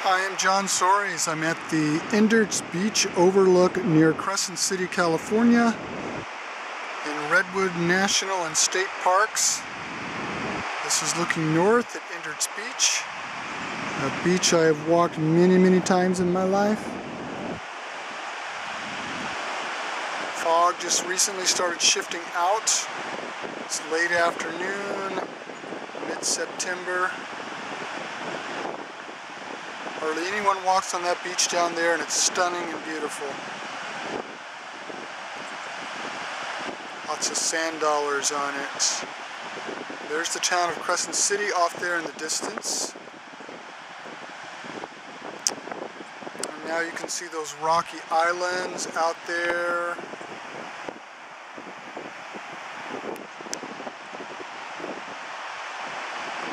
Hi, I'm John Soares. I'm at the Enderts Beach Overlook near Crescent City, California in Redwood National and State Parks. This is looking north at Enderts Beach, a beach I have walked many times in my life. Fog just recently started shifting out. It's late afternoon, mid-September. Hardly anyone walks on that beach down there, and it's stunning and beautiful. Lots of sand dollars on it. There's the town of Crescent City off there in the distance. And now you can see those rocky islands out there.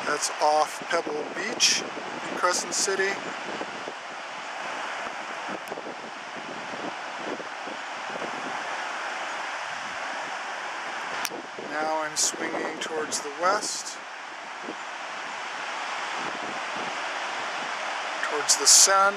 That's off Pebble Beach in Crescent City. Now I'm swinging towards the west, towards the sun.